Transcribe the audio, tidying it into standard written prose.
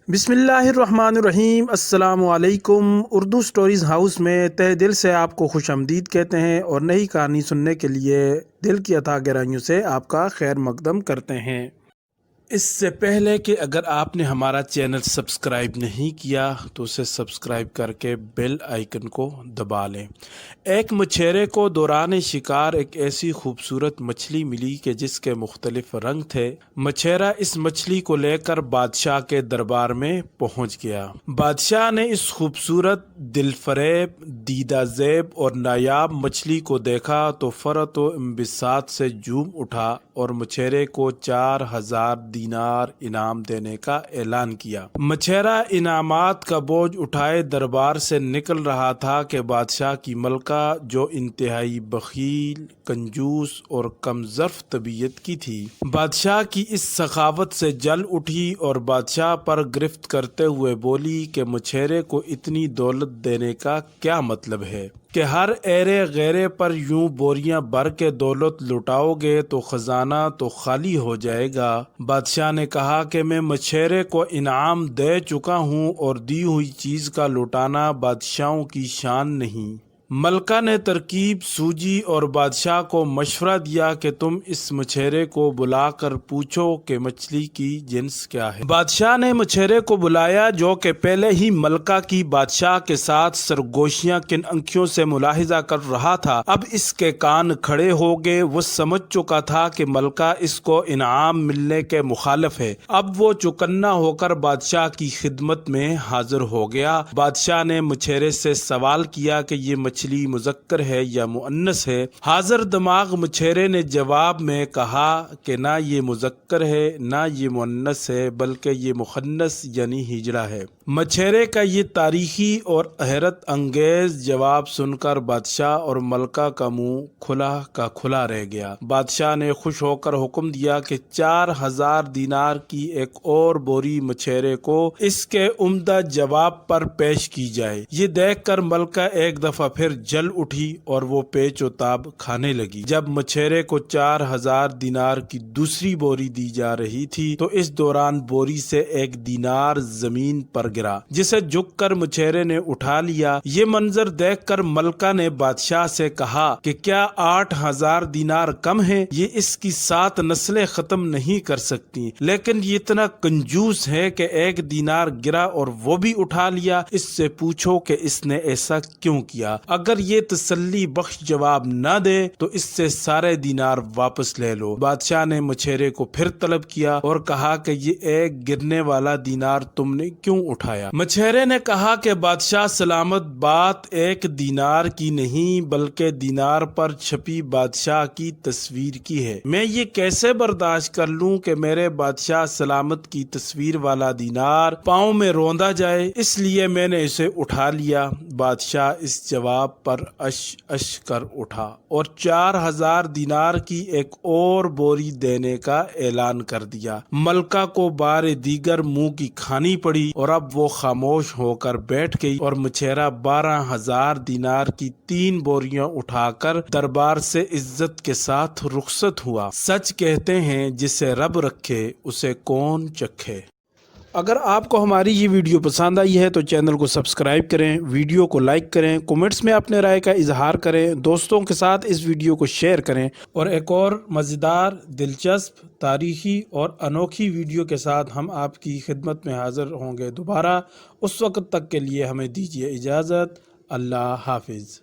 بسم اللہ الرحمن الرحیم۔ السلام علیکم۔ اردو سٹوریز ہاؤس میں تہہ دل سے آپ کو خوش آمدید کہتے ہیں اور نئی کہانی سننے کے لیے دل کی عطا گہرائیوں سے آپ کا خیر مقدم کرتے ہیں۔ اس سے پہلے کہ اگر آپ نے ہمارا چینل سبسکرائب نہیں کیا تو اسے سبسکرائب کر کے بیل آئیکن کو دبا لیں۔ ایک مچھیرے کو دوران شکار ایک ایسی خوبصورت مچھلی ملی کہ جس کے مختلف رنگ تھے۔ مچھیرا اس مچھلی کو لے کر بادشاہ کے دربار میں پہنچ گیا۔ بادشاہ نے اس خوبصورت، دل فریب، دیدہ زیب اور نایاب مچھلی کو دیکھا تو فرحت و انبساط سے جھوم اٹھا اور مچھیرے کو 4000 دینار انعام دینے کا اعلان کیا۔ مچھیرا انعامات کا بوجھ اٹھائے دربار سے نکل رہا تھا کہ بادشاہ کی ملکہ، جو انتہائی بخیل، کنجوس اور کم ظرف طبیعت کی تھی، بادشاہ کی اس سخاوت سے جل اٹھی اور بادشاہ پر گرفت کرتے ہوئے بولی کہ مچھیرے کو اتنی دولت دینے کا کیا مطلب ہے کہ ہر ایرے غیرے پر یوں بوریاں بھر کے دولت لٹاؤ گے تو خزانہ تو خالی ہو جائے گا۔ بادشاہ نے کہا کہ میں مچھیرے کو انعام دے چکا ہوں اور دی ہوئی چیز کا لٹانا بادشاہوں کی شان نہیں۔ ملکہ نے ترکیب سوجی اور بادشاہ کو مشورہ دیا کہ تم اس مچھیرے کو بلا کر پوچھو کہ مچھلی کی جنس کیا ہے۔ بادشاہ نے مچھیرے کو بلایا، جو کہ پہلے ہی ملکہ کی بادشاہ کے ساتھ سرگوشیاں کن انکھیوں سے ملاحظہ کر رہا تھا۔ اب اس کے کان کھڑے ہو گئے۔ وہ سمجھ چکا تھا کہ ملکہ اس کو انعام ملنے کے مخالف ہے۔ اب وہ چوکنا ہو کر بادشاہ کی خدمت میں حاضر ہو گیا۔ بادشاہ نے مچھیرے سے سوال کیا کہ یہ مچھلی مذکر ہے یا مؤنث ہے؟ حاضر دماغ مچھیرے نے جواب میں کہا کہ نہ یہ مذکر ہے نہ یہ مؤنث ہے، بلکہ یہ مخنث یعنی ہجڑا ہے۔ مچھیرے کا یہ تاریخی اور حیرت انگیز جواب سن کر بادشاہ اور ملکہ کا منہ کھلا کا کھلا رہ گیا۔ بادشاہ نے خوش ہو کر حکم دیا کہ 4000 دینار کی ایک اور بوری مچھیرے کو اس کے عمدہ جواب پر پیش کی جائے۔ یہ دیکھ کر ملکہ ایک دفعہ پھر جل اٹھی اور وہ پیچ و تاب کھانے لگی۔ جب مچھیرے کو 4000 دینار کی دوسری بوری دی جا رہی تھی تو اس دوران بوری سے 1 دینار زمین پر گرا، جسے جھک کر مچھیرے نے اٹھا لیا۔ یہ منظر دیکھ کر ملکہ نے بادشاہ سے کہا کہ کیا 8000 دینار کم ہے؟ یہ اس کی 7 نسلیں ختم نہیں کر سکتی، لیکن یہ اتنا کنجوس ہے کہ 1 دینار گرا اور وہ بھی اٹھا لیا۔ اس سے پوچھو کہ اس نے ایسا کیوں کیا۔ اگر یہ تسلی بخش جواب نہ دے تو اس سے سارے دینار واپس لے لو۔ بادشاہ نے مچھیرے کو پھر طلب کیا اور کہا کہ یہ 1 گرنے والا دینار تم نے کیوں اٹھایا؟ مچھیرے نے کہا کہ بادشاہ سلامت، بات 1 دینار کی نہیں بلکہ دینار پر چھپی بادشاہ کی تصویر کی ہے۔ میں یہ کیسے برداشت کر لوں کہ میرے بادشاہ سلامت کی تصویر والا دینار پاؤں میں روندا جائے، اس لیے میں نے اسے اٹھا لیا۔ بادشاہ اس جواب پر اش کر اٹھا اور 4000 دینار کی ایک اور بوری دینے کا اعلان کر دیا۔ ملکہ کو بار دیگر منہ کی کھانی پڑی اور اب وہ خاموش ہو کر بیٹھ گئی اور مچھیرا 12000 دینار کی 3 بوریاں اٹھا کر دربار سے عزت کے ساتھ رخصت ہوا۔ سچ کہتے ہیں جسے رب رکھے اسے کون چکھے۔ اگر آپ کو ہماری یہ ویڈیو پسند آئی ہے تو چینل کو سبسکرائب کریں، ویڈیو کو لائک کریں، کومنٹس میں اپنے رائے کا اظہار کریں، دوستوں کے ساتھ اس ویڈیو کو شیئر کریں اور ایک اور مزیدار، دلچسپ، تاریخی اور انوکھی ویڈیو کے ساتھ ہم آپ کی خدمت میں حاضر ہوں گے دوبارہ۔ اس وقت تک کے لیے ہمیں دیجیے اجازت۔ اللہ حافظ۔